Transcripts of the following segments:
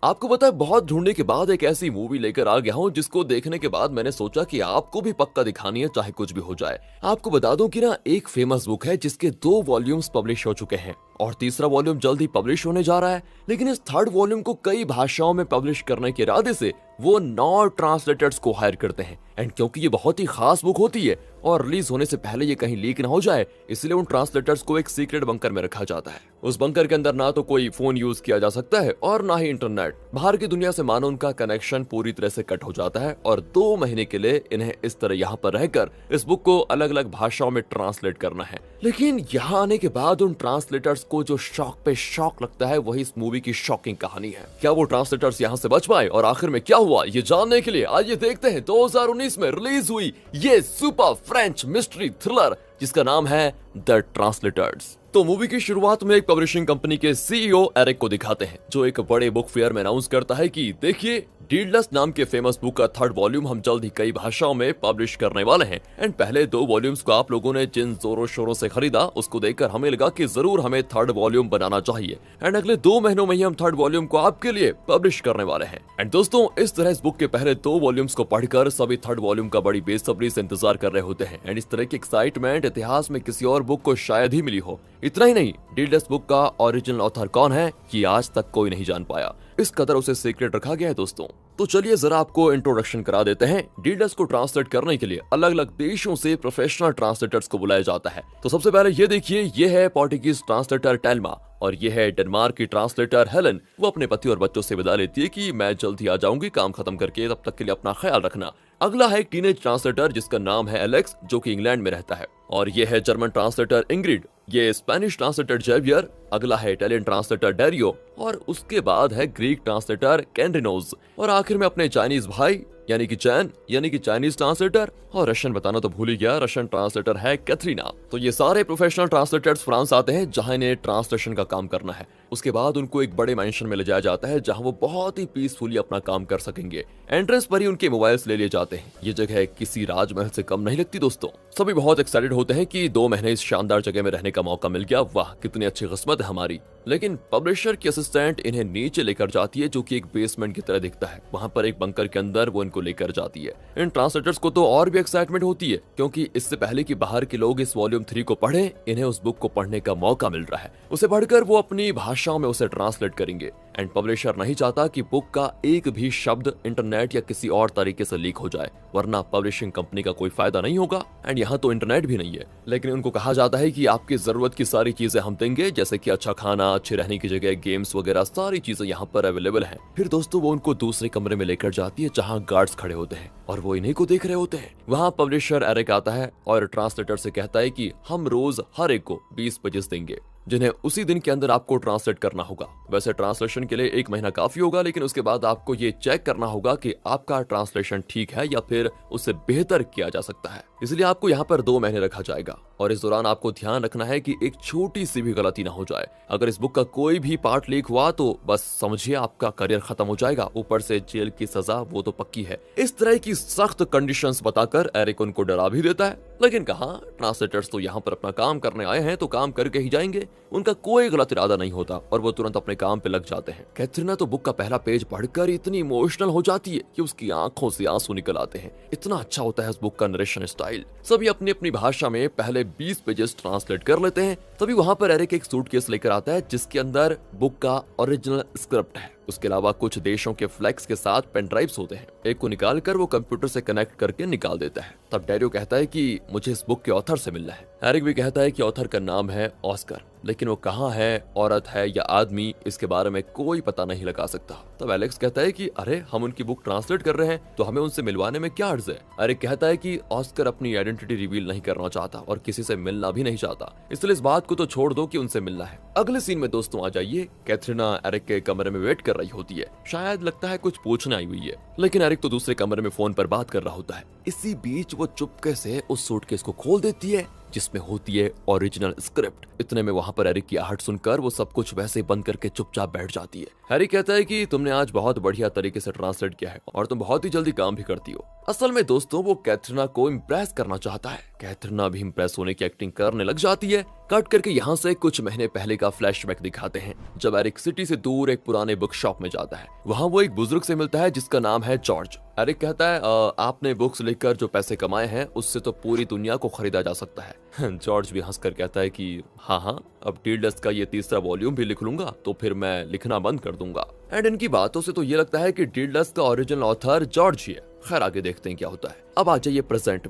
आपको पता है बहुत ढूंढने के बाद एक ऐसी मूवी लेकर आ गया हूँ जिसको देखने के बाद मैंने सोचा कि आपको भी पक्का दिखानी है चाहे कुछ भी हो जाए। आपको बता दूं कि ना एक फेमस बुक है जिसके 2 वॉल्यूम्स पब्लिश हो चुके हैं और तीसरा वॉल्यूम जल्द ही पब्लिश होने जा रहा है, लेकिन इस थर्ड वॉल्यूम को कई भाषाओं में पब्लिश करने के इरादे से वो 9 ट्रांसलेटर्स को हायर करते हैं। एंड क्योंकि ये बहुत ही खास बुक होती है और रिलीज होने से पहले ये कहीं लीक ना हो जाए, इसलिए उन ट्रांसलेटर्स को एक सीक्रेट बंकर में रखा जाता है। उस बंकर के अंदर ना तो कोई फोन यूज किया जा सकता है और ना ही इंटरनेट। बाहर की दुनिया से मानो उनका कनेक्शन पूरी तरह से कट हो जाता है और 2 महीने के लिए इन्हें इस तरह यहाँ पर रहकर इस बुक को अलग अलग भाषाओं में ट्रांसलेट करना है। लेकिन यहाँ आने के बाद उन ट्रांसलेटर्स को जो शॉक पे शॉक लगता है वही इस मूवी की शॉकिंग कहानी है। क्या वो ट्रांसलेटर्स यहाँ से बच पाए और आखिर में क्या हुआ, ये जानने के लिए आइए देखते हैं 2019 में रिलीज हुई ये सुपर फ्रेंच मिस्ट्री थ्रिलर जिसका नाम है द ट्रांसलेटर्स। तो मूवी की शुरुआत में एक पब्लिशिंग कंपनी के सीईओ एरिक को दिखाते हैं जो एक बड़े बुक फेयर में अनाउंस करता है कि देखिए, डीडलेस नाम के फेमस बुक का थर्ड वॉल्यूम हम जल्द ही कई भाषाओं में पब्लिश करने वाले हैं। एंड पहले 2 वॉल्यूम्स को आप लोगों ने जिन जोरों शोरों से खरीदा उसको देखकर हमें लगा कि जरूर हमें थर्ड वॉल्यूम बनाना चाहिए। एंड अगले 2 महीनों में ही हम थर्ड वॉल्यूम को आपके लिए पब्लिश करने वाले हैं। एंड दोस्तों, इस तरह इस बुक के पहले 2 वॉल्यूम्स को पढ़कर सभी थर्ड वॉल्यूम का बड़ी बेसब्री से इंतजार कर रहे होते हैं। एंड इस तरह की एक्साइटमेंट इतिहास में किसी और बुक को शायद ही मिली हो। इतना ही नहीं, डीडलेस बुक का ओरिजिनल ऑथर कौन है ये आज तक कोई नहीं जान पाया, इस कदर उसे सीक्रेट रखा गया है दोस्तों। तो चलिए जरा आपको इंट्रोडक्शन करा देते हैं। डीडलेस को ट्रांसलेट करने के लिए अलग अलग देशों से प्रोफेशनल ट्रांसलेटर्स को बुलाया जाता है। तो सबसे पहले ये देखिए, ये है पोर्टुगीज ट्रांसलेटर टेल्मा और ये है डेनमार्क की ट्रांसलेटर हेलन। वो अपने पति और बच्चों से विदा लेती है कि मैं जल्द ही आ जाऊंगी काम खत्म करके, तब तक के लिए अपना ख्याल रखना। अगला है एक टीनेज ट्रांसलेटर जिसका नाम है एलेक्स जो कि इंग्लैंड में रहता है। और ये है जर्मन ट्रांसलेटर इंग्रिड, ये स्पेनिश ट्रांसलेटर जेवियर, अगला है इटालियन ट्रांसलेटर डेरियो और उसके बाद है ग्रीक ट्रांसलेटर कैंड्रिनोज और आखिर में अपने चाइनीज भाई यानी कि चैन यानी कि चाइनीज ट्रांसलेटर, और रशियन बताना तो भूल ही गया, रशियन ट्रांसलेटर है कैथरीना। तो ये सारे प्रोफेशनल ट्रांसलेटर्स फ्रांस आते हैं जहां इन्हें ट्रांसलेशन का काम करना है। उसके बाद उनको एक बड़े मेंशन में ले जाया जाता है जहां वो बहुत ही पीसफुली अपना काम कर सकेंगे। एंट्रेंस पर ही उनके मोबाइल्स ले लिए जाते हैं। ये जगह किसी राजमहल से कम नहीं लगती दोस्तों। सभी बहुत एक्साइटेड होते हैं कि 2 महीने इस शानदार जगह में रहने का मौका मिल गया, वाह कितनी अच्छी किस्मत है हमारी। लेकिन पब्लिशर की असिस्टेंट इन्हें नीचे लेकर जाती है जो कि एक बेसमेंट की तरह दिखता है। वहां पर एक बंकर के अंदर वो इनको लेकर जाती है। इन ट्रांसलेटर्स को तो और भी एक्साइटमेंट होती है क्योंकि इससे पहले कि बाहर के लोग इस वॉल्यूम 3 को पढ़ें, इन्हें उस बुक को पढ़ने का मौका मिल रहा है। उसे पढ़कर वो अपनी भाषाओं में उसे ट्रांसलेट करेंगे। एंड पब्लिशर नहीं चाहता कि बुक का एक भी शब्द इंटरनेट या किसी और तरीके से लीक हो जाए, वरना पब्लिशिंग कंपनी का कोई फायदा नहीं होगा। एंड यहाँ तो इंटरनेट भी नहीं है, लेकिन उनको कहा जाता है कि आपकी जरूरत की सारी चीजें हम देंगे, जैसे कि अच्छा खाना, अच्छी रहने की जगह, गेम्स वगैरह सारी चीजें यहाँ पर अवेलेबल हैं। फिर दोस्तों वो उनको दूसरे कमरे में लेकर जाती है जहाँ गार्ड्स खड़े होते हैं और वो इन्हीं को देख रहे होते हैं। वहाँ पब्लिशर एरिक आता है और ट्रांसलेटर से कहता है कि हम रोज हर एक को 20 पेजेस देंगे जिन्हें उसी दिन के अंदर आपको ट्रांसलेट करना होगा। वैसे ट्रांसलेशन के लिए 1 महीना काफी होगा, लेकिन उसके बाद आपको ये चेक करना होगा कि आपका ट्रांसलेशन ठीक है या फिर उससे बेहतर किया जा सकता है। इसलिए आपको यहाँ पर 2 महीने रखा जाएगा और इस दौरान आपको ध्यान रखना है कि एक छोटी सी भी गलती ना हो जाए। अगर इस बुक का कोई भी पार्ट लीक हुआ तो बस समझिए आपका करियर खत्म हो जाएगा, ऊपर से जेल की सजा वो तो पक्की है। इस तरह की सख्त कंडीशंस बताकर एरिक उनको डरा भी देता है, लेकिन कहा ट्रांसलेटर्स तो यहाँ पर अपना काम करने आए हैं तो काम करके ही जाएंगे। उनका कोई गलत इरादा नहीं होता और वो तुरंत अपने काम पे लग जाते हैं। कैथरीना तो बुक का पहला पेज पढ़कर इतनी इमोशनल हो जाती है कि उसकी आंखों से आंसू निकल आते हैं। इतना अच्छा होता है इस बुक का नरेशन स्टाइल। सभी अपनी अपनी भाषा में पहले 20 पेजेस ट्रांसलेट कर लेते हैं। तभी वहां पर एरिक एक सूटकेस लेकर आता है जिसके अंदर बुक का ओरिजिनल स्क्रिप्ट है। उसके अलावा कुछ देशों के फ्लैग्स के साथ पेन ड्राइव्स होते हैं। एक को निकालकर वो कंप्यूटर से कनेक्ट करके निकाल देता है। तब डेरियो कहता है कि मुझे इस बुक के ऑथर से मिलना है। एरिक भी कहता है कि ऑथर का नाम है ऑस्कर, लेकिन वो कहाँ है, औरत है या आदमी, इसके बारे में कोई पता नहीं लगा सकता। तब एलेक्स कहता है कि अरे हम उनकी बुक ट्रांसलेट कर रहे हैं तो हमें उनसे मिलवाने में क्या अर्ज है। एरिक कहता है कि ऑस्कर अपनी आइडेंटिटी रिवील नहीं करना चाहता और किसी से मिलना भी नहीं चाहता, इसलिए इस बात को तो छोड़ दो कि उनसे मिलना है। अगले सीन में दोस्तों आ जाइए, कैथरीना एरिक के कमरे में वेट कर रही होती है। शायद लगता है कुछ पूछने आई हुई है, लेकिन एरिक तो दूसरे कमरे में फोन पर बात कर रहा होता है। इसी बीच वो चुपके से उस सूटकेस को खोल देती है जिसमें होती है ओरिजिनल स्क्रिप्ट। इतने में वहां पर एरिक की आहट सुनकर वो सब कुछ वैसे बंद करके चुपचाप बैठ जाती है। हैरी कहता है कि तुमने आज बहुत बढ़िया तरीके से ट्रांसलेट किया है और तुम बहुत ही जल्दी काम भी करती हो। असल में दोस्तों वो कैथरीना को इम्प्रेस करना चाहता है कैथरीना भी इम्प्रेस होने की एक्टिंग करने लग जाती है। कट करके यहाँ से कुछ महीने पहले का फ्लैशबैक दिखाते हैं, जब एरिक सिटी से दूर एक पुराने बुक शॉप में जाता है। वहाँ वो एक बुजुर्ग से मिलता है जिसका नाम है जॉर्ज। एरिक कहता है आपने बुक्स लिखकर जो पैसे कमाए हैं उससे तो पूरी दुनिया को खरीदा जा सकता है। जॉर्ज भी हंसकर कहता है कि हाँ, अब डीडलस्ट का ये तीसरा वॉल्यूम भी लिख लूंगा तो फिर मैं लिखना बंद कर दूंगा। एंड इनकी बातों से तो ये लगता है कि डीडलस्ट का ओरिजिनल ऑथर जॉर्ज ही है। खैर आगे देखते हैं क्या होता है। अब आ जाइए प्रेजेंट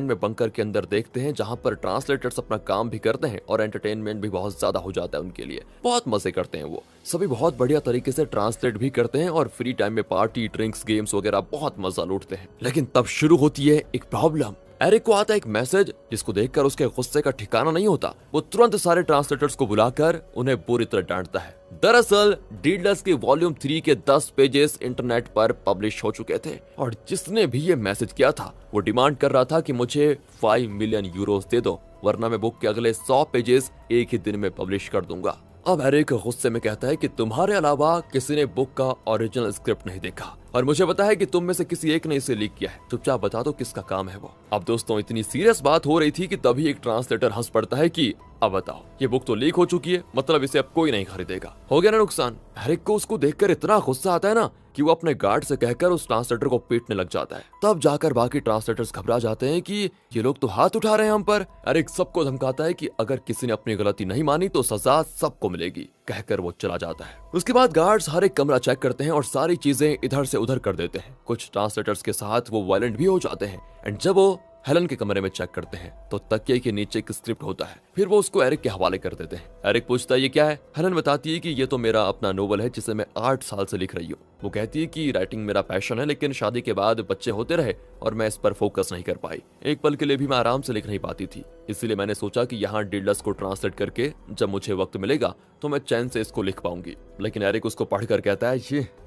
में बंकर के अंदर देखते हैं, जहां पर ट्रांसलेटर्स अपना काम भी करते हैं और एंटरटेनमेंट भी बहुत ज्यादा हो जाता है उनके लिए। बहुत मजे करते हैं वो सभी, बहुत बढ़िया तरीके से ट्रांसलेट भी करते हैं और फ्री टाइम में पार्टी, ड्रिंक्स, गेम्स वगैरह बहुत मजा लूटते हैं। लेकिन तब शुरू होती है एक प्रॉब्लम। एरिक को आता है एक मैसेज जिसको देखकर उसके गुस्से का ठिकाना नहीं होता। वो तुरंत सारे ट्रांसलेटर्स को बुलाकर उन्हें बुरी तरह डांटता है। दरअसल डीडलस्ट के वॉल्यूम 3 के 10 पेजेस इंटरनेट पर पब्लिश हो चुके थे और जिसने भी ये मैसेज किया था वो डिमांड कर रहा था कि मुझे 5 मिलियन यूरोस दे दो, वरना मैं बुक के अगले 100 पेजेस एक ही दिन में पब्लिश कर दूंगा। अब एरिक गुस्से में कहता है कि तुम्हारे अलावा किसी ने बुक का ओरिजिनल स्क्रिप्ट नहीं देखा और मुझे पता है कि तुम में से किसी एक ने इसे लीक किया है। चुपचाप बता दो किसका काम है वो। अब दोस्तों इतनी सीरियस बात हो रही थी कि तभी एक ट्रांसलेटर हंस पड़ता है कि अब बताओ, ये बुक तो लीक हो चुकी है, मतलब इसे अब कोई नहीं खरीदेगा। हो गया ना नुकसान। एरिक को उसको देखकर इतना गुस्सा आता है ना कि वो अपने गार्ड से कहकर उस ट्रांसलेटर को पीटने लग जाता है। तब जाकर बाकी ट्रांसलेटर्स घबरा जाते हैं कि ये लोग तो हाथ उठा रहे हैं हम पर। एरिक सबको धमकाता है कि अगर किसी ने अपनी गलती नहीं मानी तो सजा सबको मिलेगी, कहकर वो चला जाता है। उसके बाद गार्ड्स हर एक कमरा चेक करते हैं और सारी चीजें इधर से उधर कर देते हैं। कुछ ट्रांसलेटर्स के साथ वो वायलेंट भी हो जाते हैं। एंड जब वो हेलन के कमरे में चेक करते हैं तो तकिए के नीचे एक स्क्रिप्ट होता है। फिर वो उसको एरिक के हवाले कर देते हैं। एरिक पूछता है ये क्या है। हेलन बताती है कि ये तो मेरा अपना नोवेल है जिसे मैं 8 साल से लिख रही हूँ। वो कहती है कि राइटिंग मेरा पैशन है, लेकिन शादी के बाद बच्चे होते रहे और मैं इस पर फोकस नहीं कर पाई। एक पल के लिए भी मैं आराम से लिख नहीं पाती थी, इसलिए मैंने सोचा कि यहाँ डीडलस्ट को ट्रांसलेट करके जब मुझे वक्त मिलेगा तो मैं चैन से इसको लिख पाऊंगी। लेकिन एरिक उसको पढ़कर कहता है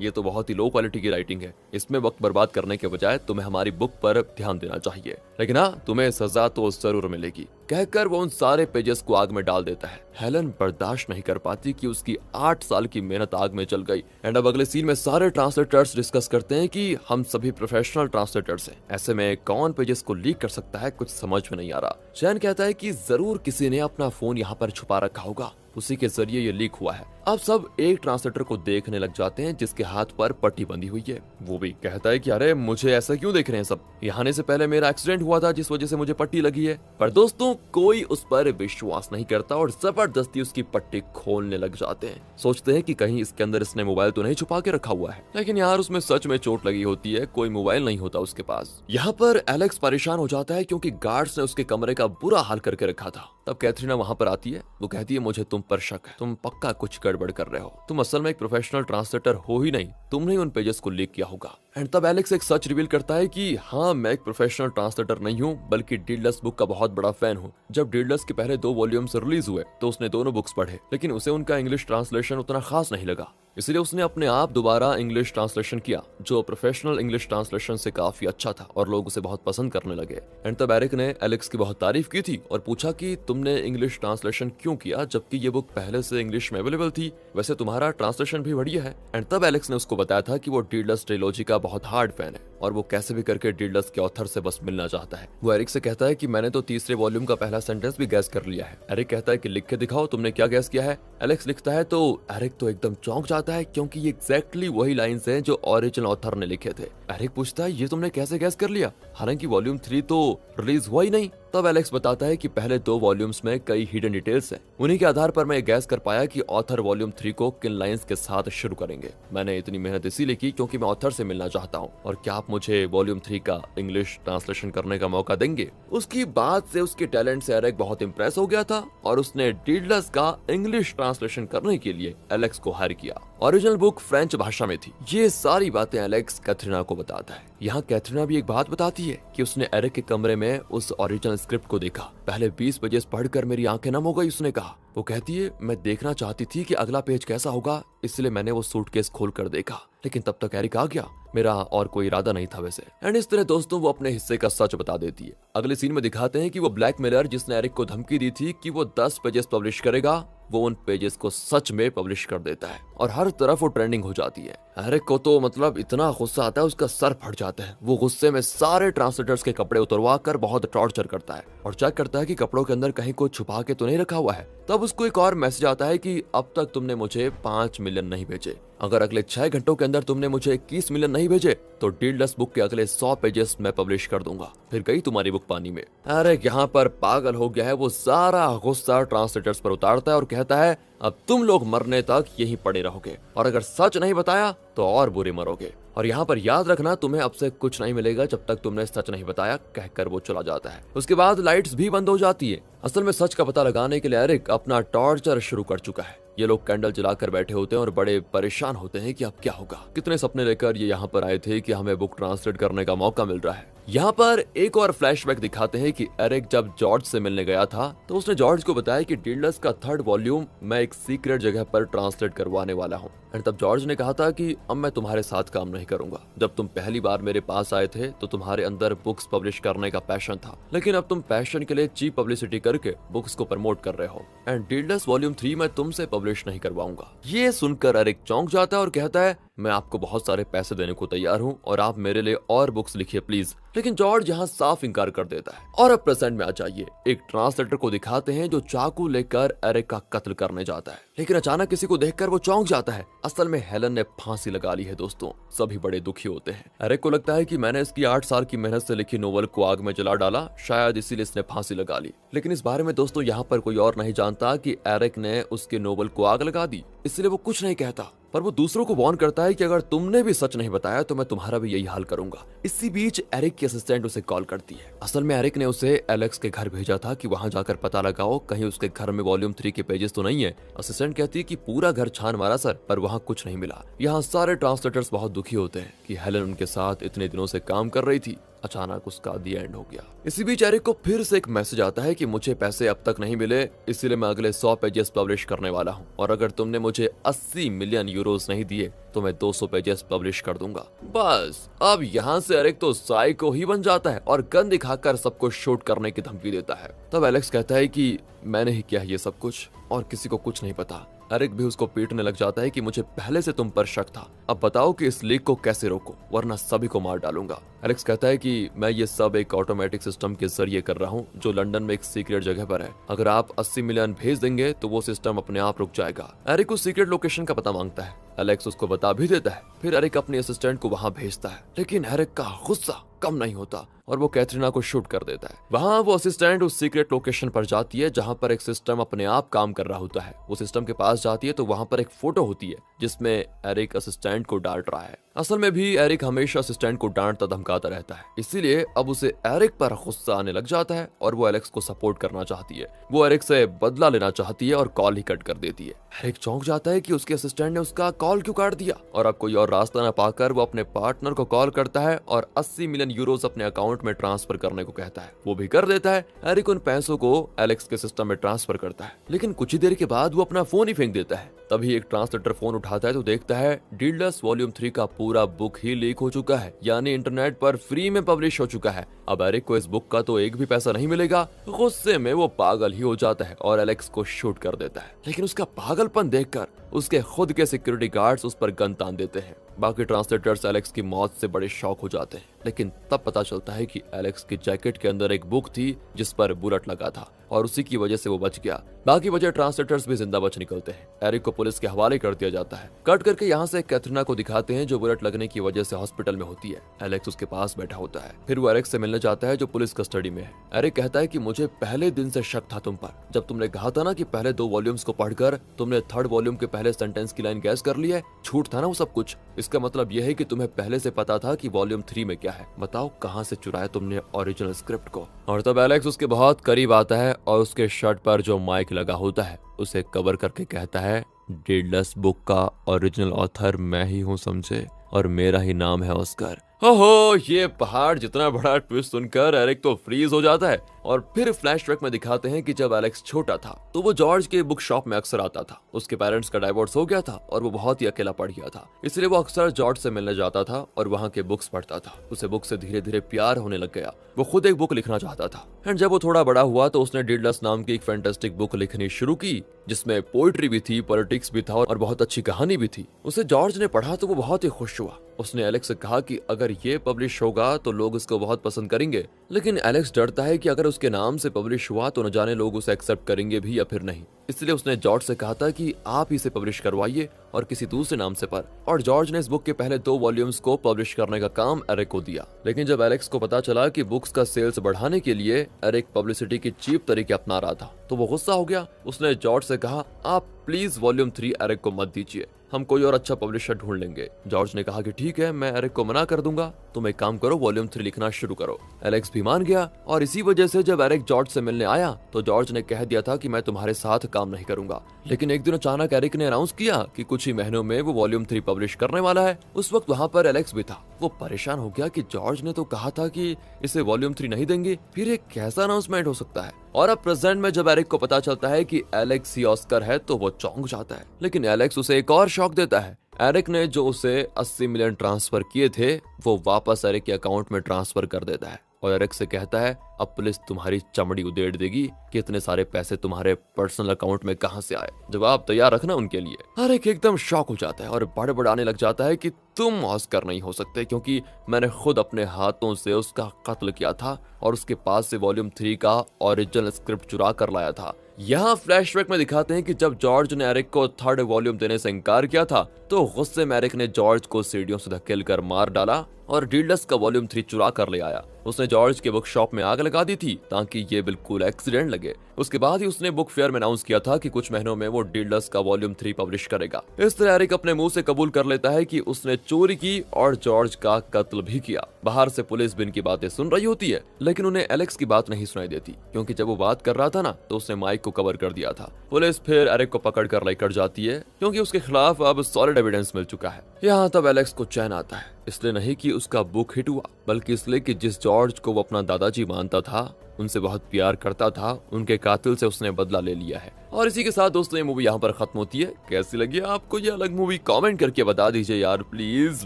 ये तो बहुत ही लो क्वालिटी की राइटिंग है, इसमें वक्त बर्बाद करने के बजाय तुम्हें हमारी बुक पर ध्यान देना चाहिए, लेकिन हाँ तुम्हें सजा तो जरूर मिलेगी, कहकर वो उन सारे पेजेस को आग में डाल देता है। हेलन बर्दाश्त नहीं कर पाती कि उसकी 8 साल की मेहनत आग में जल गई। एंड अब अगले सीन में सारे ट्रांसलेटर्स डिस्कस करते हैं कि हम सभी प्रोफेशनल ट्रांसलेटर्स हैं, ऐसे में कौन पेजेस को लीक कर सकता है, कुछ समझ में नहीं आ रहा। चैन कहता है कि जरूर किसी ने अपना फोन यहाँ पर छुपा रखा होगा, उसी के जरिए ये लीक हुआ है। अब सब एक ट्रांसलेटर को देखने लग जाते हैं जिसके हाथ पर पट्टी बंधी हुई है। वो भी कहता है कि अरे मुझे ऐसा क्यों देख रहे हैं सब, यहाँ आने से पहले मेरा एक्सीडेंट हुआ था जिस वजह से मुझे पट्टी लगी है। पर दोस्तों कोई उस पर विश्वास नहीं करता और जबरदस्ती उसकी पट्टी खोलने लग जाते हैं। सोचते हैं कि कहीं इसके अंदर इसने मोबाइल तो नहीं छुपा के रखा हुआ है, लेकिन यार उसमें सच में चोट लगी होती है, कोई मोबाइल नहीं होता उसके पास। यहाँ पर एलेक्स परेशान हो जाता है क्योंकि गार्ड्स ने उसके कमरे का बुरा हाल करके रखा था। तब कैथरीना वहाँ पर आती है। वो कहती है मुझे तुम पर शक है, तुम पक्का कुछ गड़बड़ कर रहे हो, तुम असल में एक प्रोफेशनल ट्रांसलेटर हो ही नहीं, तुमने उन पेजेस को लीक किया होगा। एंड तब एलेक्स एक सच रिवील करता है कि हाँ मैं एक प्रोफेशनल ट्रांसलेटर नहीं हूँ बल्कि डीडलस्ट बुक का बहुत बड़ा फैन हूँ। जब डीडलस्ट के पहले 2 वॉल्यूम्स रिलीज हुए तो उसने दोनों बुक्स पढ़े, लेकिन उसे उनका इंग्लिश ट्रांसलेशन उतना खास नहीं लगा, इसलिए उसने अपने आप दोबारा इंग्लिश ट्रांसलेशन किया जो प्रोफेशनल इंग्लिश ट्रांसलेशन से काफी अच्छा था और लोग उसे बहुत पसंद करने लगे। एंड तब एरिक ने एलेक्स की बहुत तारीफ की थी और पूछा कि तुमने इंग्लिश ट्रांसलेशन क्यों किया जबकि ये बुक पहले से इंग्लिश में अवेलेबल थी, वैसे तुम्हारा ट्रांसलेशन भी बढ़िया है। एंड तब एलेक्स ने उसको बताया था कि वो डीडलस्ट ट्रिलॉजी का बहुत हार्ड फैन है और वो कैसे भी करके डीडलस्ट के ऑथर से बस मिलना चाहता है। वो एरिक से कहता है कि मैंने तो तीसरे वॉल्यूम का पहला सेंटेंस भी गैस कर लिया है। एरिक कहता है कि लिख के दिखाओ तुमने क्या गैस किया है। एलेक्स लिखता है तो एरिक तो एकदम चौंक जाता है क्योंकि ये एग्जैक्टली वही लाइंस हैं जो ओरिजिनल ऑथर ने लिखे थे। एरिक पूछता है ये तुमने कैसे गैस कर लिया, हालांकि वॉल्यूम 3 तो रिलीज हुआ ही नहीं। तब एलेक्स बताता है कि पहले 2 वॉल्यूम्स में कई हिडन डिटेल्स हैं, उन्हीं के आधार पर मैं गैस कर पाया कि ऑथर वॉल्यूम 3 को किन लाइंस के साथ शुरू करेंगे। मैंने इतनी मेहनत इसीलिए की क्योंकि मैं ऑथर से मिलना चाहता हूँ और क्या आप मुझे वॉल्यूम 3 का इंग्लिश ट्रांसलेशन करने का मौका देंगे। उसकी बात से उसके टैलेंट से एरिक बहुत इंप्रेस हो गया था और उसने डीडलस्ट का इंग्लिश ट्रांसलेशन करने के लिए एलेक्स को हायर किया। ओरिजिनल बुक फ्रेंच भाषा में थी। ये सारी बातें एलेक्स कैथरीना को बताता है। यहाँ कैथरीना भी एक बात बताती है कि उसने एरिक के कमरे में उस ओरिजिनल स्क्रिप्ट को देखा। पहले 20 पेजेस पढ़कर मेरी आंखें नम हो गई, उसने कहा। वो कहती है मैं देखना चाहती थी कि अगला पेज कैसा होगा, इसलिए मैंने वो सूटकेस खोल कर देखा, लेकिन तब तक एरिक आ गया, मेरा और कोई इरादा नहीं था वैसे। एंड इस तरह दोस्तों वो अपने हिस्से का सच बता देती है। अगले सीन में दिखाते हैं कि वो ब्लैकमेलर जिसने एरिक को धमकी दी थी कि वो 10 पेजेस पब्लिश करेगा, वो उन पेजेस को सच में पब्लिश कर देता है और हर तरफ वो ट्रेंडिंग हो जाती है। एरिक को तो मतलब इतना गुस्सा आता है, उसका सर फट जाता है। वो गुस्से में सारे ट्रांसलेटर्स के कपड़े उतरवा कर बहुत टॉर्चर करता है और चेक करता है कि कपड़ों के अंदर कहीं कुछ छुपा के तो नहीं रखा हुआ है। तब उसको एक और मैसेज आता है कि अब तक तुमने मुझे 5 मिलियन नहीं भेजे, अगर अगले 6 घंटों के अंदर तुमने मुझे 21 मिलियन नहीं भेजे तो डीललेस बुक के अगले 100 पेजेस मैं पब्लिश कर दूंगा, फिर गई तुम्हारी बुक पानी में। एरिक यहाँ पर पागल हो गया है। वो सारा गुस्सा ट्रांसलेटर्स पर उतारता है और कहता है अब तुम लोग मरने तक यहीं पड़े रहोगे और अगर सच नहीं बताया तो और बुरे मरोगे। और यहाँ पर याद रखना तुम्हें अब से कुछ नहीं मिलेगा जब तक तुमने सच नहीं बताया, कहकर वो चला जाता है। उसके बाद लाइट्स भी बंद हो जाती है। असल में सच का पता लगाने के लिए एरिक अपना टॉर्चर शुरू कर चुका है। ये लोग कैंडल जलाकर बैठे होते हैं और बड़े परेशान होते हैं कि अब क्या होगा। कितने सपने लेकर ये यहाँ पर आए थे कि हमें बुक ट्रांसलेट करने का मौका मिल रहा है। यहाँ पर एक और फ्लैशबैक दिखाते हैं कि एरिक जब जॉर्ज से मिलने गया था तो उसने जॉर्ज को बताया कि डीललेस का 3rd वॉल्यूम मैं एक सीक्रेट जगह पर ट्रांसलेट करवाने वाला हूँ। एंड तब जॉर्ज ने कहा था कि अब मैं तुम्हारे साथ काम नहीं करूंगा। जब तुम पहली बार मेरे पास आए थे तो तुम्हारे अंदर बुक्स पब्लिश करने का पैशन था, लेकिन अब तुम पैशन के लिए चीप पब्लिसिटी करके बुक्स को प्रमोट कर रहे हो एंड डीललेस वॉल्यूम 3 मैं तुमसे पब्लिश नहीं करवाऊंगा। ये सुनकर एरिक चौंक जाता है और कहता है मैं आपको बहुत सारे पैसे देने को तैयार हूँ और आप मेरे लिए और बुक्स लिखिए प्लीज। लेकिन जॉर्ज यहाँ साफ इनकार कर देता है। और अब प्रेजेंट में आ जाइए। एक ट्रांसलेटर को दिखाते हैं जो चाकू लेकर एरिक का कत्ल करने जाता है, लेकिन अचानक किसी को देखकर वो चौंक जाता है। असल में हेलन ने फांसी लगा ली है दोस्तों। सभी बड़े दुखी होते हैं। एरिक को लगता है कि मैंने इसकी 8 साल की मेहनत से लिखी नोवेल को आग में जला डाला, शायद इसीलिए इसने फांसी लगा ली। लेकिन इस बारे में दोस्तों यहाँ पर कोई और नहीं जानता कि एरिक ने उसके नोवेल को आग लगा दी, इसलिए वो कुछ नहीं कहता। पर वो दूसरों को वार्न करता है कि अगर तुमने भी सच नहीं बताया तो मैं तुम्हारा भी यही हाल करूंगा। इसी बीच एरिक की असिस्टेंट उसे कॉल करती है। असल में एरिक ने उसे एलेक्स के घर भेजा था कि वहां जाकर पता लगाओ कहीं उसके घर में वॉल्यूम 3 के पेजेस तो नहीं है। असिस्टेंट कहती है कि पूरा घर छान मारा सर, पर वहां कुछ नहीं मिला। यहाँ सारे ट्रांसलेटर्स बहुत दुखी होते हैं कि हेलन उनके साथ इतने दिनों से काम कर रही थी, अचानक उसका दी एंड हो गया। इसी बीच एरिक को फिर से एक मैसेज आता है कि मुझे पैसे अब तक नहीं मिले, इसीलिए मैं अगले 100 पेजेस पब्लिश करने वाला हूँ और अगर तुमने मुझे 80 मिलियन यूरोस नहीं दिए तो मैं 200 पेजेस पब्लिश कर दूंगा। बस अब यहाँ से एरिक तो साइको ही बन जाता है और गन दिखाकर सबको शूट करने की धमकी देता है। तब एलेक्स कहता है कि मैंने ही किया ये सब कुछ और किसी को कुछ नहीं पता। एरिक भी उसको पीटने लग जाता है कि मुझे पहले से तुम पर शक था, अब बताओ कि इस लीक को कैसे रोको वरना सभी को मार डालूंगा। एलेक्स कहता है कि मैं ये सब एक ऑटोमेटिक सिस्टम के जरिए कर रहा हूँ जो लंदन में एक सीक्रेट जगह पर है। अगर आप 80 मिलियन भेज देंगे तो वो सिस्टम अपने आप रुक जाएगा। एरिक उस सीक्रेट लोकेशन का पता मांगता है। एलेक्स उसको बता भी देता है। फिर एरिक अपनी असिस्टेंट को वहां भेजता है, लेकिन एरिक का गुस्सा कम नहीं होता और वो कैथरीना को शूट कर देता है। वहां वो असिस्टेंट उस सीक्रेट लोकेशन पर जाती है जहां पर एक सिस्टम अपने आप काम कर रहा होता है। वो सिस्टम के पास जाती है तो वहां पर एक फोटो होती है जिसमें एरिक असिस्टेंट को डांट रहा है। असल में भी एरिक हमेशा असिस्टेंट को डांटता धमकाता रहता है, इसीलिए अब उसे एरिक पर गुस्सा आने लग जाता है और वो एलेक्स को सपोर्ट करना चाहती है। वो एरिक से बदला लेना चाहती है और कॉल ही कट कर देती है। एरिक चौंक जाता है कि उसके असिस्टेंट ने उसका कॉल क्यों काट दिया और अब कोई और रास्ता न पाकर वो अपने पार्टनर को कॉल करता है और 80 मिलियन यूरोस अपने अकाउंट में ट्रांसफर करने को कहता है। वो भी कर देता है। एरिक उन पैसों को एलेक्स के सिस्टम में ट्रांसफर करता है, लेकिन कुछ ही देर के बाद वो अपना फोन ही फेंक देता है। तभी एक ट्रांसलेटर फोन उठाता है तो देखता है डीललेस वॉल्यूम 3 का पूरा बुक ही लीक हो चुका है, यानी इंटरनेट पर फ्री में पब्लिश हो चुका है। अब एरिक को इस बुक का तो एक भी पैसा नहीं मिलेगा। गुस्से में वो पागल ही हो जाता है और एलेक्स को शूट कर देता है, लेकिन उसका पागलपन देखकर उसके खुद के सिक्योरिटी गार्ड्स उस पर गन तान देते हैं। बाकी ट्रांसलेटर्स एलेक्स की मौत से बड़े शॉक हो जाते हैं, लेकिन तब पता चलता है कि एलेक्स की जैकेट के अंदर एक बुक थी जिस पर बुलेट लगा था और उसी की वजह से वो बच गया। बाकी वजह ट्रांसलेटर्स भी जिंदा बच निकलते हैं। एरिक को पुलिस के हवाले कर दिया जाता है। कट करके यहाँ से कैथरीना को दिखाते हैं जो बुलेट लगने की वजह से हॉस्पिटल में होती है। एलेक्स उसके पास बैठा होता है। फिर वो एरिक से मिलने जाता है जो पुलिस कस्टडी में है। एरिक कहता है कि मुझे पहले दिन से शक था तुम पर, जब तुमने कहा था ना कि पहले 2 वॉल्यूम्स को पढ़कर तुमने 3rd वॉल्यूम के पहले सेंटेंस की लाइन गैस कर ली है। झूठ था ना वो सब कुछ। इसका मतलब यह है कि तुम्हें पहले से पता था कि वॉल्यूम 3 में क्या है। बताओ कहाँ से चुराया तुमने ओरिजिनल स्क्रिप्ट को। और तब एलेक्स उसके बहुत करीब आता है और उसके शर्ट पर जो माइक लगा होता है उसे कवर करके कहता है डीललेस बुक का ओरिजिनल ऑथर मैं ही हूँ, समझे। और मेरा ही नाम है ऑस्कर। ओहो, ये पहाड़ जितना बड़ा ट्विस्ट सुनकर एरिक तो फ्रीज हो जाता है। और फिर फ्लैशबैक में दिखाते हैं कि जब एलेक्स छोटा था तो वो जॉर्ज के बुक शॉप में अक्सर आता था। उसके पेरेंट्स का डाइवोर्स हो गया था और वो बहुत ही अकेला पड़ गया था, इसलिए वो अक्सर जॉर्ज से मिलने जाता था और वहाँ के बुक्स पढ़ता था। उसे बुक से धीरे धीरे प्यार होने लग गया। वो खुद एक बुक लिखना चाहता था। एंड जब वो थोड़ा बड़ा हुआ तो उसने डीडलस नाम की एक फैंटास्टिक बुक लिखनी शुरू की, जिसमें पोएट्री भी थी, पॉलिटिक्स भी था और बहुत अच्छी कहानी भी थी। उसे जॉर्ज ने पढ़ा तो वो बहुत ही खुश हुआ। उसने एलेक्स से कहा कि अगर ये पब्लिश होगा तो लोग इसको बहुत पसंद करेंगे, लेकिन एलेक्स डरता है कि अगर उसके नाम से पब्लिश हुआ तो न जाने लोग उसे एक्सेप्ट करेंगे भी या फिर नहीं। इसलिए उसने जॉर्ज से कहा था कि आप इसे पब्लिश करवाइए और किसी दूसरे नाम से पर। और जॉर्ज ने इस बुक के पहले 2 वॉल्यूम्स को पब्लिश करने का काम एरिक को दिया। लेकिन जब एलेक्स को पता चला कि बुक्स का सेल्स बढ़ाने के लिए एरिक पब्लिसिटी की चीप तरीके अपना रहा था तो वो गुस्सा हो गया। उसने जॉर्ज से कहा, आप प्लीज वॉल्यूम 3 एरिक को मत दीजिए, हम कोई और अच्छा पब्लिशर ढूंढ लेंगे। जॉर्ज ने कहा कि ठीक है, मैं एरिक को मना कर दूंगा, तुम एक काम करो, वॉल्यूम 3 लिखना शुरू करो। एलेक्स भी मान गया और इसी वजह से जब एरिक जॉर्ज से मिलने आया तो जॉर्ज ने कह दिया था कि मैं तुम्हारे साथ काम नहीं करूंगा। लेकिन एक दिन अचानक एरिक ने अनाउंस किया कि कुछ ही महीनों में वो वॉल्यूम 3 पब्लिश करने वाला है। उस वक्त वहाँ पर एलेक्स भी था। वो परेशान हो गया कि जॉर्ज ने तो कहा था कि इसे वॉल्यूम 3 नहीं देंगे, फिर एक कैसा अनाउंसमेंट हो सकता है। और अब प्रेजेंट में जब एरिक को पता चलता है कि एलेक्स ही ऑस्कर है तो वो चौंक जाता है। लेकिन एलेक्स उसे एक और शॉक देता है। एरिक ने जो उसे 80 मिलियन ट्रांसफर किए थे वो वापस एरिक के अकाउंट में ट्रांसफर कर देता है और एरिक से कहता है, अब पुलिस तुम्हारी चमड़ी उधेड़ देगी कि इतने सारे पैसे तुम्हारे पर्सनल अकाउंट में कहां से आए, जवाब तैयार रखना उनके लिए। एरिक एकदम शॉक हो जाता है और बड़बड़ाने लग जाता है कि तुम ऑस्कर नहीं हो सकते, क्योंकि मैंने खुद अपने हाथों से उसका कत्ल किया था और उसके पास से वॉल्यूम 3 का ओरिजिनल स्क्रिप्ट चुरा कर लाया था। यहाँ फ्लैशबैक में दिखाते हैं कि जब जॉर्ज ने एरिक को 3rd वॉल्यूम देने से इनकार किया था तो गुस्से में एरिक ने जॉर्ज को सीढ़ियों से धकेल कर मार डाला और डीडलस का वॉल्यूम 3 चुरा कर ले आया। उसने जॉर्ज के बुक शॉप में आग लगा दी थी ताकि ये बिल्कुल एक्सीडेंट लगे। उसके बाद ही उसने बुक फेयर में अनाउंस किया था कि कुछ महीनों में वो डीडलस का वॉल्यूम 3 पब्लिश करेगा। इस तरह एरिक अपने मुंह से कबूल कर लेता है कि उसने चोरी की और जॉर्ज का कत्ल भी किया। बाहर से पुलिस भी इनकी बातें सुन रही होती है, लेकिन उन्हें एलेक्स की बात नहीं सुनाई देती, क्योंकि जब वो बात कर रहा था ना तो उसने माइक को कवर कर दिया था। पुलिस फिर एरिक को पकड़ कर लेकर जाती है क्योंकि उसके खिलाफ अब सॉलिड एविडेंस मिल चुका है। यहाँ तब एलेक्स को चैन आता है, इसलिए नहीं कि उसका बुक हिट हुआ, बल्कि इसलिए कि जिस जॉर्ज को वो अपना दादाजी मानता था, उनसे बहुत प्यार करता था, उनके कातिल से उसने बदला ले लिया है। और इसी के साथ दोस्तों ये मूवी यहाँ पर खत्म होती है। कैसी लगी आपको ये अलग मूवी, कमेंट करके बता दीजिए यार प्लीज।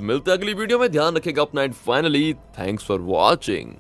मिलते अगली वीडियो में, ध्यान रखेगा अपना and finally thanks for watching.